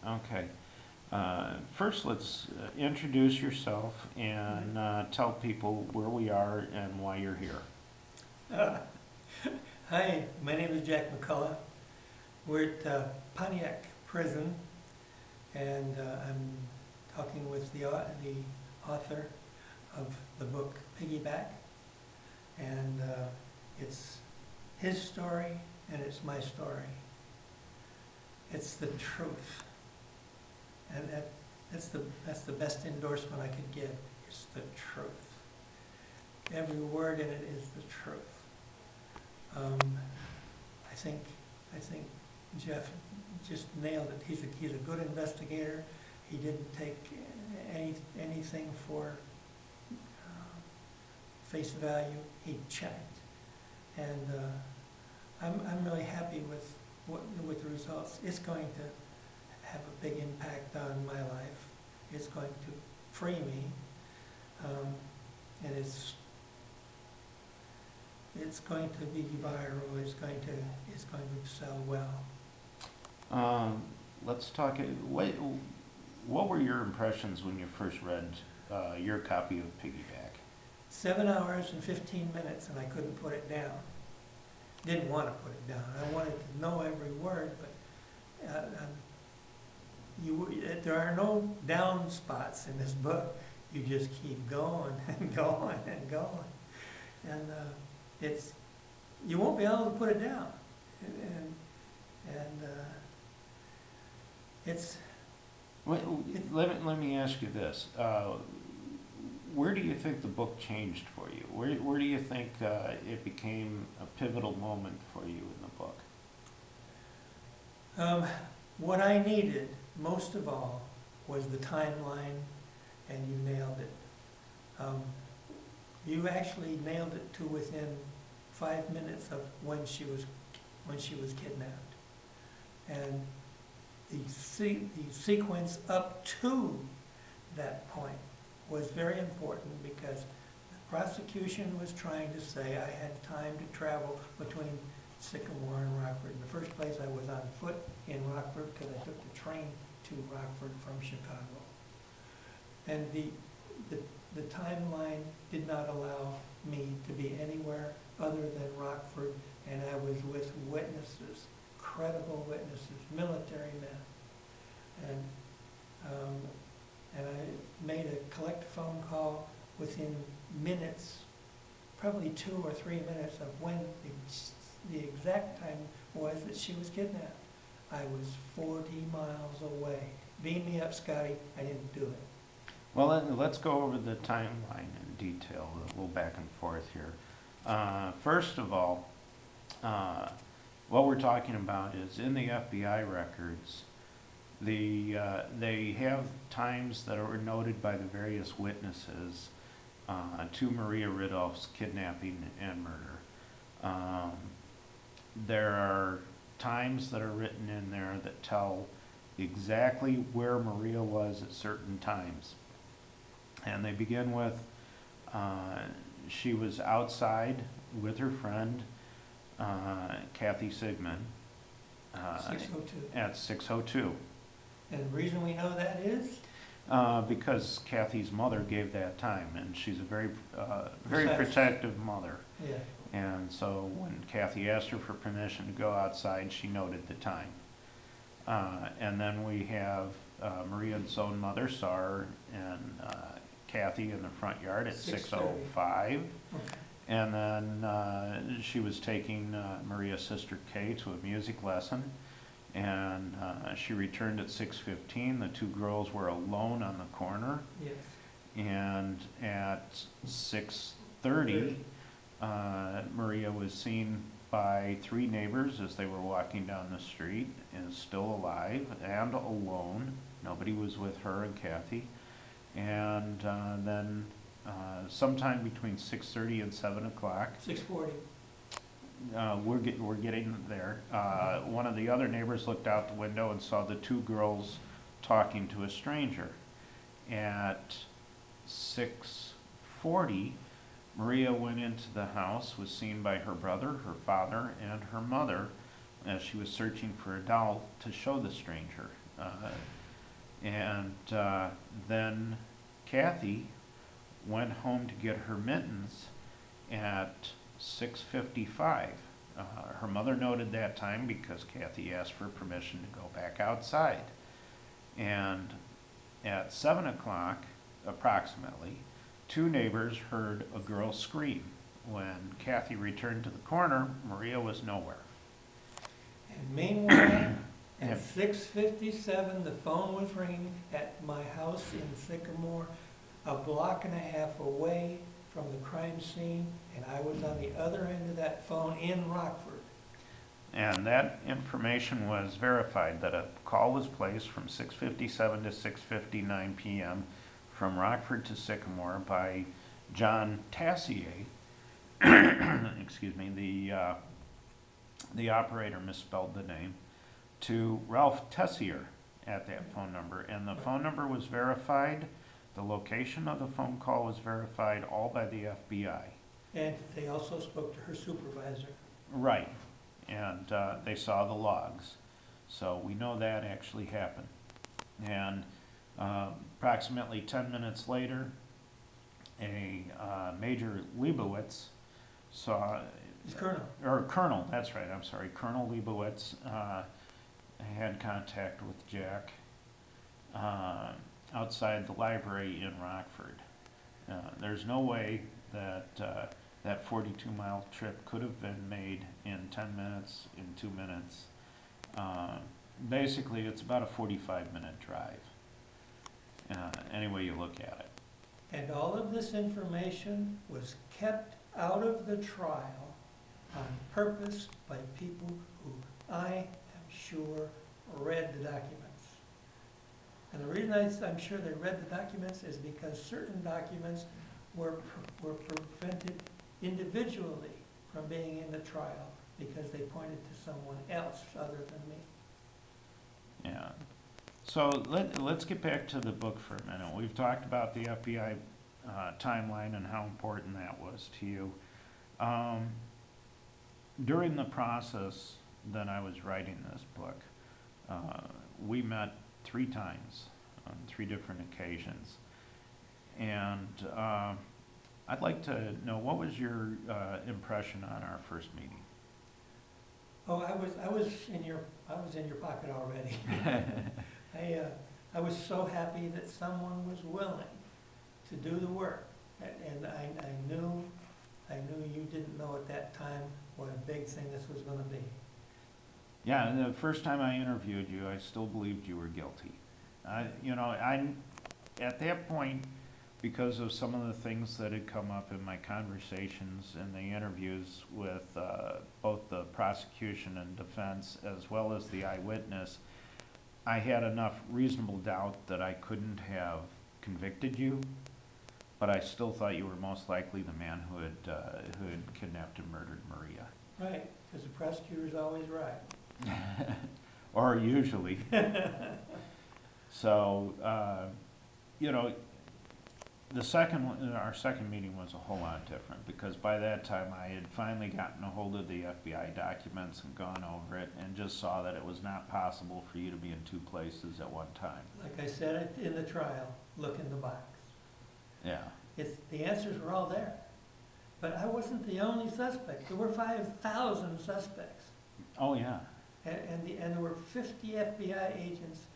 Okay. First, let's introduce yourself and tell people where we are and why you're here. Uh, Hi, my name is Jack McCullough. We're at Pontiac Prison, and I'm talking with the author of the book Piggyback, and it's his story and it's my story. It's the truth, and that's the best endorsement I could give. It's the truth. Every word in it is the truth. I think Jeff just nailed it. He's a good investigator. He didn't take anything for face value. He checked, and I'm really happy with the results. It's going to have a big impact on my life. It's going to free me, and it's going to be viral. It's going to sell well. Let's talk. What were your impressions when you first read your copy of Piggyback? 7 hours and 15 minutes, and I couldn't put it down. Didn't want to put it down. I wanted to know every word, but there are no down spots in this book. You just keep going and going and going, and you won't be able to put it down, and it's. Let me ask you this: where do you think the book changed for you? Where do you think it became a pivotal moment for you in the book? What I needed most of all was the timeline, and you nailed it. You actually nailed it to within 5 minutes of when she was kidnapped, and the sequence up to that point was very important, because the prosecution was trying to say I had time to travel between Sycamore and Rockford. In the first place, I was on foot in Rockford because I took the train to Rockford from Chicago, and the timeline did not allow me to be anywhere other than Rockford, and I was with witnesses, credible witnesses, military men, and I made a collect phone call within minutes, probably 2 or 3 minutes of when the exact time was that she was kidnapped. I was 40 miles away. Beam me up, Scotty. I didn't do it. Well, let's go over the timeline in detail, a little back and forth here. First of all, what we're talking about is in the FBI records, they have times that are noted by the various witnesses to Maria Ridolph's kidnapping and murder. There are times that are written in there that tell exactly where Maria was at certain times. And they begin with, she was outside with her friend, Kathy Sigmund, 6:02. at 6:02. And the reason we know that is? Because Kathy's mother gave that time, and she's a very Precise. protective mother. Yeah. And so when Kathy asked her for permission to go outside, she noted the time. And then we have Maria's own mother saw her and Kathy in the front yard at 6:05. Okay. And then she was taking Maria's sister Kay to a music lesson, and she returned at 6:15. The two girls were alone on the corner. Yes. And at 6:30, Maria was seen by 3 neighbors as they were walking down the street, and still alive and alone. Nobody was with her and Kathy. And then sometime between 6:30 and 7 o'clock, 6:40. we're getting there. One of the other neighbors looked out the window and saw the 2 girls talking to a stranger. At 6:40, Maria went into the house, was seen by her brother, her father, and her mother as she was searching for a doll to show the stranger. Then Kathy went home to get her mittens at 6:55. Her mother noted that time because Kathy asked for permission to go back outside. And at 7 o'clock, approximately, two neighbors heard a girl scream. When Kathy returned to the corner, Maria was nowhere. And meanwhile, Yeah. at 6:57, the phone was ringing at my house in Sycamore, a block and a half away from the crime scene, and I was on the other end of that phone in Rockford. And that information was verified, that a call was placed from 6:57 to 6:59 p.m. from Rockford to Sycamore by John Tassier. Excuse me, the operator misspelled the name, to Ralph Tessier at that phone number. And the phone number was verified, the location of the phone call was verified, all by the FBI. And they also spoke to her supervisor. Right, and they saw the logs. So we know that actually happened. And approximately 10 minutes later, a Major Leibowitz saw, It's Colonel. or Colonel, that's right, I'm sorry, Colonel Leibowitz had contact with Jack outside the library in Rockford. There's no way that that 42-mile trip could have been made in 10 minutes, in 2 minutes. Basically, it's about a 45-minute drive, any way you look at it. And all of this information was kept out of the trial on purpose by people who I am sure read the documents. And the reason I'm sure they read the documents is because certain documents were prevented individually from being in the trial because they pointed to someone else other than me. Yeah. So let's get back to the book for a minute. We've talked about the FBI timeline and how important that was to you. During the process that I was writing this book, we met 3 times on 3 different occasions. And I'd like to know, what was your impression on our first meeting? Oh, I was in your pocket already. I was so happy that someone was willing to do the work, and I knew you didn't know at that time what a big thing this was going to be. Yeah, the first time I interviewed you, I still believed you were guilty. At that point, because of some of the things that had come up in my conversations and the interviews with both the prosecution and defense, as well as the eyewitness, I had enough reasonable doubt that I couldn't have convicted you, but I still thought you were most likely the man who had kidnapped and murdered Maria. Right, because the prosecutor's always right. Or usually. So, our second meeting was a whole lot different, because by that time I had finally gotten a hold of the FBI documents and gone over it and just saw that it was not possible for you to be in 2 places at one time. Like I said in the trial, look in the box. Yeah. The answers were all there. But I wasn't the only suspect. There were 5,000 suspects. Oh, yeah. And there were 50 FBI agents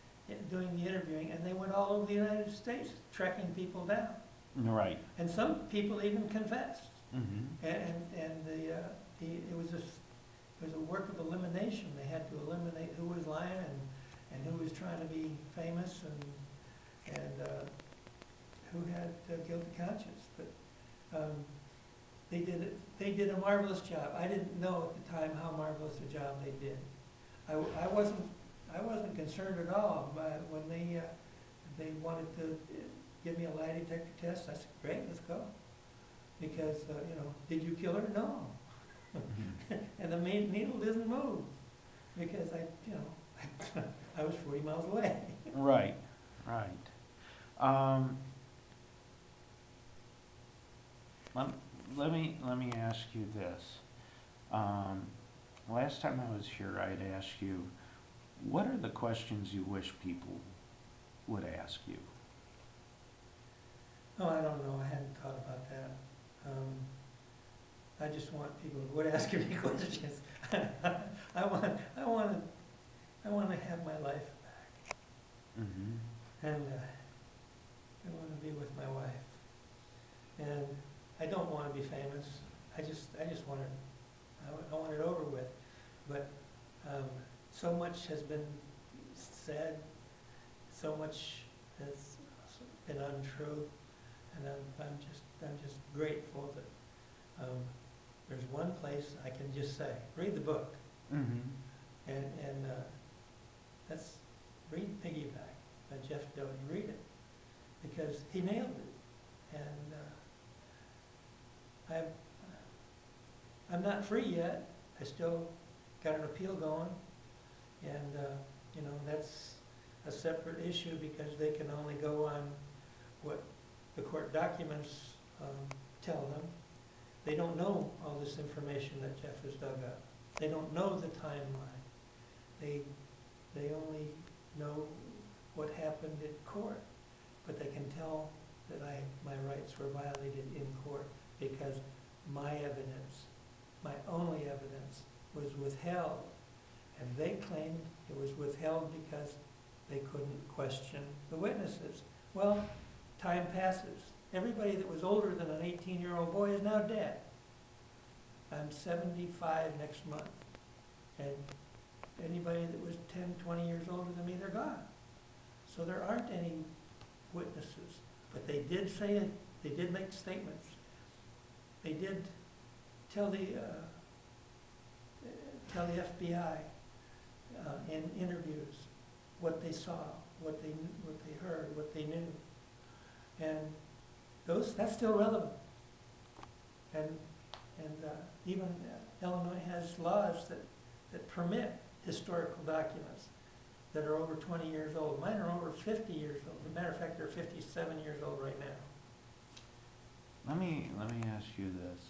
doing the interviewing, and they went all over the United States tracking people down. Right. And some people even confessed. Mm-hmm. It was a work of elimination. They had to eliminate who was lying and who was trying to be famous and who had guilty conscience. But they did a marvelous job. I didn't know at the time how marvelous a job they did. I wasn't concerned at all when they wanted to give me a lie detector test. I said, great, let's go. Because, did you kill her? No. Mm-hmm. And the needle doesn't move. Because I was 40 miles away. Right, right. Let me ask you this. Last time I was here, I'd asked you, What are the questions you wish people would ask you? Oh, I don't know, I hadn't thought about that. I just want people who would ask me questions. I want to have my life back, Mm-hmm. and I want to be with my wife. And I don't want to be famous. I just want it. I want it over with. But so much has been said. So much has been untrue, and I'm just grateful that there's one place I can just say, read the book, Mm-hmm. and that's read Piggyback by Jeff Doty. Read it because he nailed it, and I'm not free yet. I still got an appeal going, and you know, that's a separate issue because they can only go on what the court documents tell them. They don't know all this information that Jeff has dug up. They don't know the timeline. They only know what happened in court, but they can tell that my rights were violated in court because my evidence, my only evidence, was withheld. And they claimed it was withheld because they couldn't question the witnesses. Well, time passes. Everybody that was older than an 18-year-old boy is now dead. I'm 75 next month. And anybody that was 10, 20 years older than me, they're gone. So there aren't any witnesses. But they did say it, they did make statements. They did tell the FBI in interviews what they saw, what they heard, what they knew. And that's still relevant. And even Illinois has laws that permit historical documents that are over 20 years old. Mine are over 50 years old. As a matter of fact, they're 57 years old right now. Let me ask you this.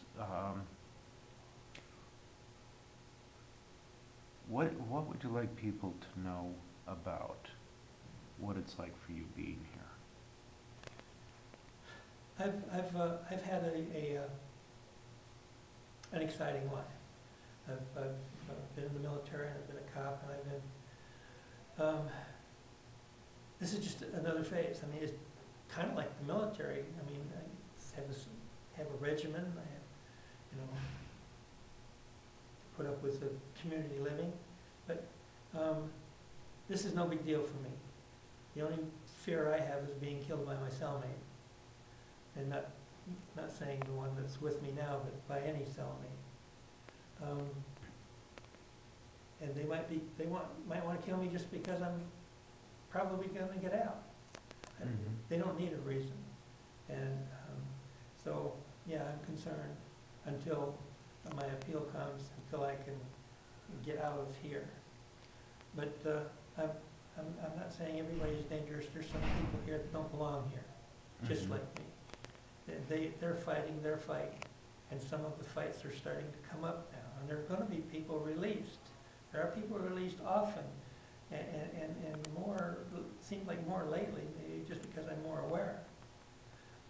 What would you like people to know about what it's like for you being here? I've had an exciting life. I've been in the military, and I've been a cop, and I've been. This is just another phase. I mean, it's kind of like the military. I mean, I have a regimen. I have, you know, put up with the community living, but this is no big deal for me. The only fear I have is being killed by my cellmate, and not saying the one that's with me now, but by any cellmate. And they might want to kill me just because I'm probably going to get out. Mm-hmm. They don't need a reason, and so yeah, I'm concerned until my appeal comes, until I can get out of here. But I'm not saying everybody's dangerous. There's some people here that don't belong here, just Mm-hmm. like me. They're fighting their fight, and some of the fights are starting to come up now, and there are going to be people released. There are people released often, and more, seems like more lately, maybe just because I'm more aware.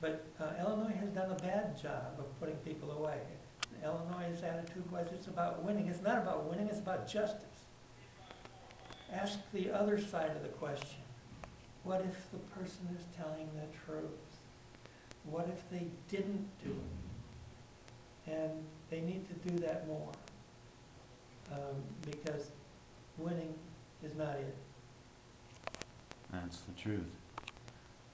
But Illinois has done a bad job of putting people away. Illinois' attitude was it's about winning. It's not about winning, it's about justice. Ask the other side of the question. What if the person is telling the truth? What if they didn't do it? And they need to do that more, because winning is not it. That's the truth.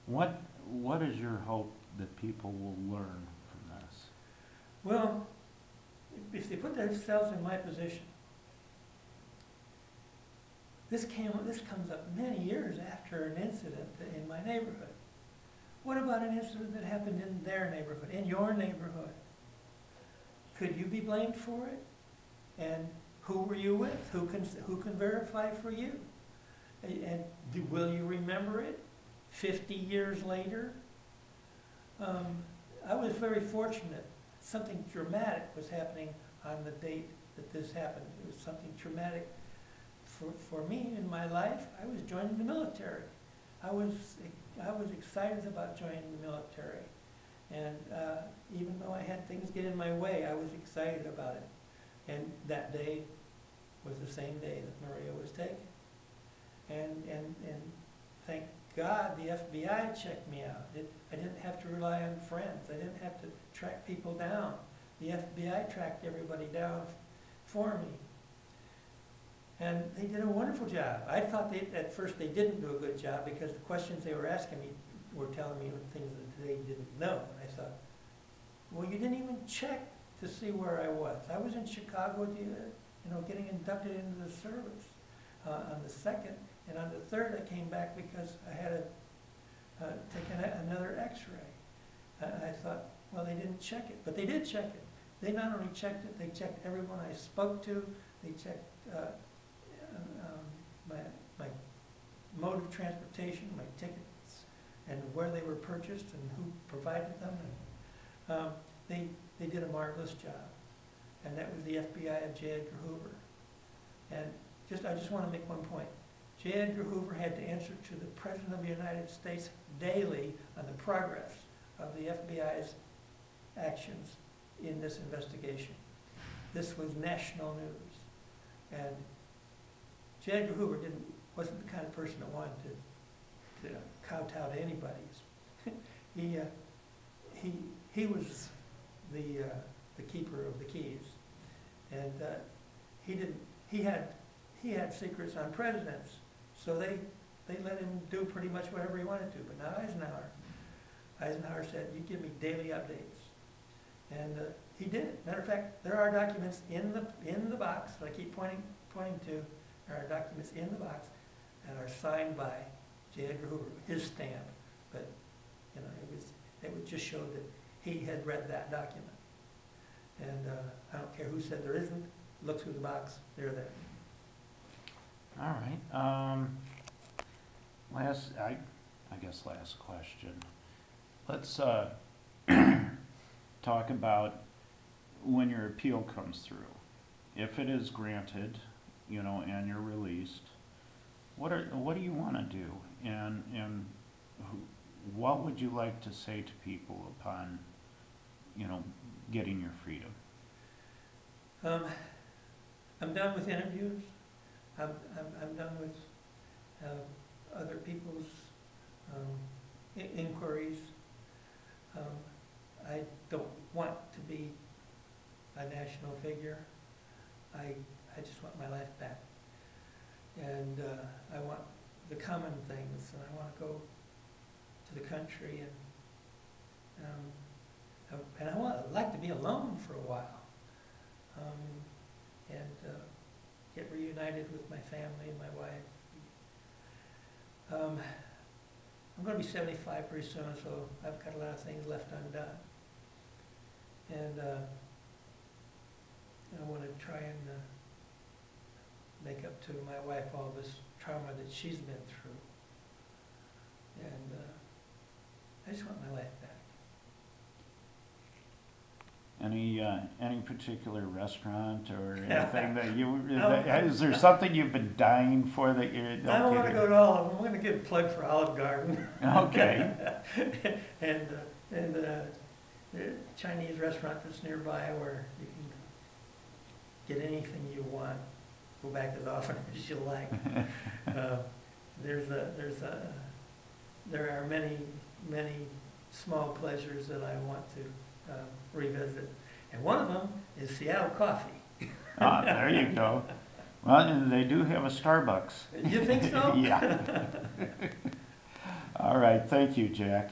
What is your hope that people will learn from this? Well, if they put themselves in my position, this comes up many years after an incident in my neighborhood. What about an incident that happened in their neighborhood, in your neighborhood? Could you be blamed for it? And who were you with? Who can verify for you? And will you remember it 50 years later? I was very fortunate. Something dramatic was happening on the date that this happened. It was something traumatic for me in my life, I was joining the military. I was excited about joining the military. And even though I had things get in my way, I was excited about it. And that day was the same day that Maria was taken. And thank God the FBI checked me out. I didn't have to rely on friends. I didn't have to track people down. The FBI tracked everybody down for me. And they did a wonderful job. I thought at first they didn't do a good job because the questions they were asking me were telling me things that they didn't know. And I thought, well, you didn't even check to see where I was. I was in Chicago, getting inducted into the service on the 2nd, and on the 3rd I came back because I had to take another X-ray. I thought, well, they didn't check it, but they did check it. They not only checked it, they checked everyone I spoke to. They checked my mode of transportation, my tickets, and where they were purchased and who provided them. And, they did a marvelous job. And that was the FBI of J. Edgar Hoover. And I just want to make one point. J. Edgar Hoover had to answer to the President of the United States daily on the progress of the FBI's actions in this investigation. This was national news. And J. Edgar Hoover wasn't the kind of person that wanted to kowtow to anybody. He was the keeper of the keys, and he had secrets on presidents, so they let him do pretty much whatever he wanted to. But now Eisenhower said, "You give me daily updates," and he did. Matter of fact, there are documents in the box that I keep pointing to. There are documents in the box that are signed by J. Edgar Hoover, his stamp. But it would just show that he had read that document. And I don't care who said there isn't. Look through the box; they're there. All right. Last question. Let's talk about when your appeal comes through. If it is granted, and you're released, what do you want to do, and what would you like to say to people upon, getting your freedom? I'm done with interviews. I'm done with other people's inquiries. I don't want to be a national figure. I just want my life back. And I want the common things, and I want to go to the country, and I'd like to be alone for a while, and get reunited with my family and my wife. I'm going to be 75 pretty soon, so I've got a lot of things left undone. And I want to try and make up to my wife all this trauma that she's been through. And I just want my life back. Any particular restaurant or anything that you, is there something you've been dying for that you're... I don't want to go to all of them. I'm going to give a plug for Olive Garden. Okay. and the Chinese restaurant that's nearby where you can get anything you want. Go back as often as you like. There are many small pleasures that I want to revisit, and one of them is Seattle coffee. Ah, there you go. Well, and they do have a Starbucks. You think so? Yeah. All right, thank you, Jack.